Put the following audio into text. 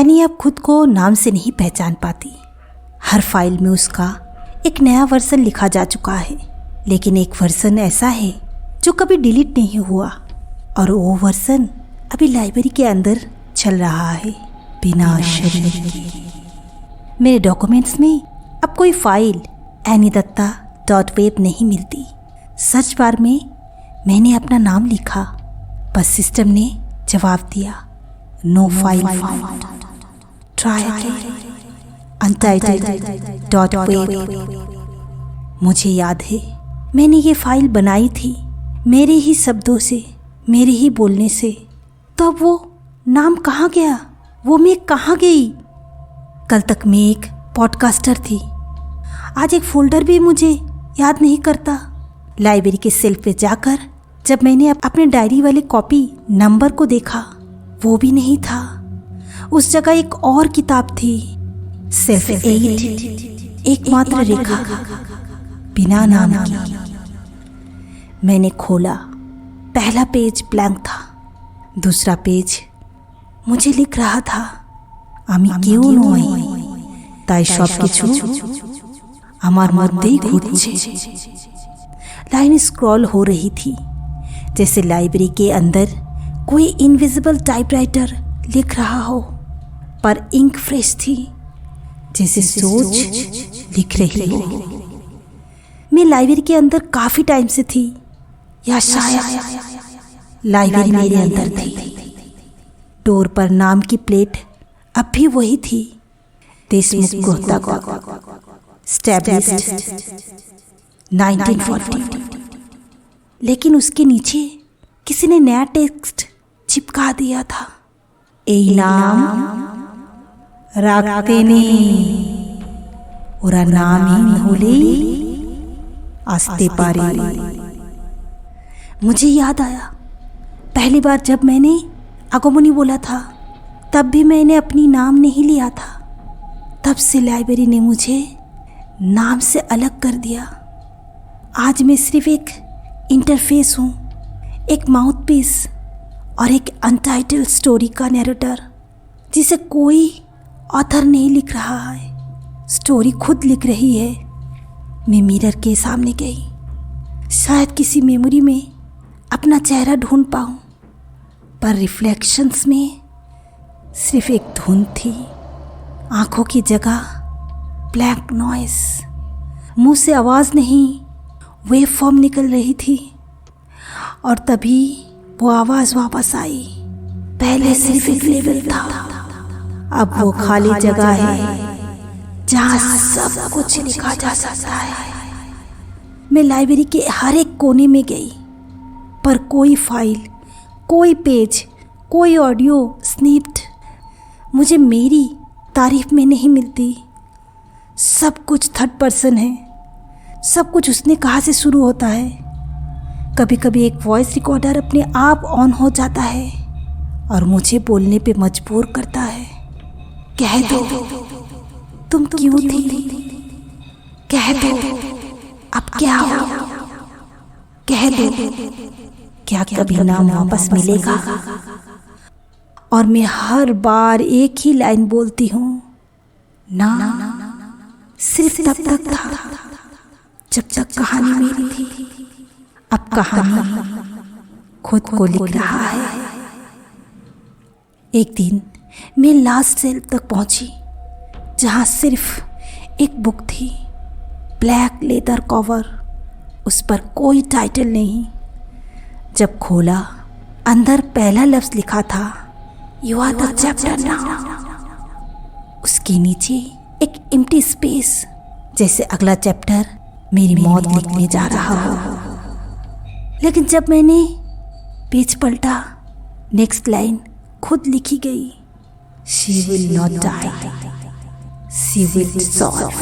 Any अब खुद को नाम से नहीं पहचान पाती। हर फाइल में उसका एक नया वर्जन लिखा जा चुका है, लेकिन एक वर्जन ऐसा है जो कभी डिलीट नहीं हुआ, और वो वर्जन अभी लाइब्रेरी के अंदर चल रहा है बिना शरीर के। मेरे डॉक्यूमेंट्स में अब कोई फाइल anidutta.web नहीं मिलती। सर्च बार में मैंने अपना नाम लिखा, बस सिस्टम ने जवाब दिया, no file found, try again, untitled.web। मुझे याद है मैंने ये फाइल बनाई थी मेरे ही शब्दों से, मेरे ही बोलने से। तो अब वो नाम कहाँ गया, वो मैं कहाँ गई? कल तक मैं एक पॉडकास्टर थी, आज एक फोल्डर भी मुझे याद नहीं करता। लाइब्रेरी के सेल्फ पे जाकर जब मैंने अपने डायरी वाले कॉपी नंबर को देखा, वो भी नहीं था। उस जगह एक और किताब थी, सेल्फ 8, एकमात्र रेखा, बिना नाम की। मैंने खोला, पहला पेज ब्लैंक था, दूसरा पेज मुझे लिख रहा था, আমি কেউ নই, তাই সব কিছু আমার মধ্যেই ঘুরছে। लाइन स्क्रॉल हो रही थी, जैसे लाइब्रेरी के अंदर कोई इनविजिबल टाइपराइटर लिख रहा हो, पर इंक फ्रेश थी, जैसे सोच लिख रही हो। मैं लाइब्रेरी के अंदर काफ़ी टाइम से थी, या शायद लाइब्रेरी मेरे अंदर थी। डोर पर नाम की प्लेट अब भी वही थी, देशमुख गुप्ता, स्टैब्लिश्ड 1940। लेकिन उसके नीचे किसी ने नया टेक्स्ट चिपका दिया था, এই নাম রাখতে নেই, ওরা নামহীন হলেই আসতে পারে। मुझे याद आया, पहली बार जब मैंने आगमनी बोला था, तब भी मैंने अपनी नाम नहीं लिया था। तब से लाइब्रेरी ने मुझे नाम से अलग कर दिया। आज मैं सिर्फ एक इंटरफेस हूँ, एक माउथपीस और एक अनटाइटल्ड स्टोरी का नैरेटर, जिसे कोई ऑथर नहीं लिख रहा है, स्टोरी खुद लिख रही है। मैं मिरर के सामने गई, शायद किसी मेमोरी में अपना चेहरा ढूंढ पाऊँ, पर रिफ्लेक्शंस में सिर्फ एक धुंध थी, आँखों की जगह ब्लैक नॉइस। मुंह से आवाज़ नहीं, वेव फॉर्म निकल रही थी, और तभी वो आवाज़ वापस आई। पहले सिर्फ एक लेवल था, अब वो खाली जगह है जहाँ सब कुछ लिखा जा सकता है। मैं लाइब्रेरी के हर एक कोने में गई, पर कोई फाइल, कोई पेज, कोई ऑडियो स्निप्ड मुझे मेरी तारीफ में नहीं मिलती। सब कुछ थर्ड पर्सन है, सब कुछ उसने कहा से शुरू होता है। कभी कभी एक वॉइस रिकॉर्डर अपने आप ऑन हो जाता है और मुझे बोलने पे मजबूर करता है, कह दो तुम क्यों थी, कह दो अब क्या हो, कह दो क्या कभी नाम वापस मिलेगा। और मैं हर बार एक ही लाइन बोलती हूँ, ना सिर्फ तब तक था जब तक कहानी मेरी थी, अब कहानी खुद को लिख रहा है। एक दिन मैं लास्ट सेल तक पहुंची, जहां सिर्फ एक बुक थी, ब्लैक लेदर कवर, उस पर कोई टाइटल नहीं। जब खोला, अंदर पहला लफ्ज लिखा था, you are the chapter now. उसके नीचे एक एम्प्टी स्पेस, जैसे अगला चैप्टर मेरी मौत लिखने जा रहा हो। लेकिन जब मैंने पेज पलटा, नेक्स्ट लाइन खुद लिखी गई, she will not die, she will solve.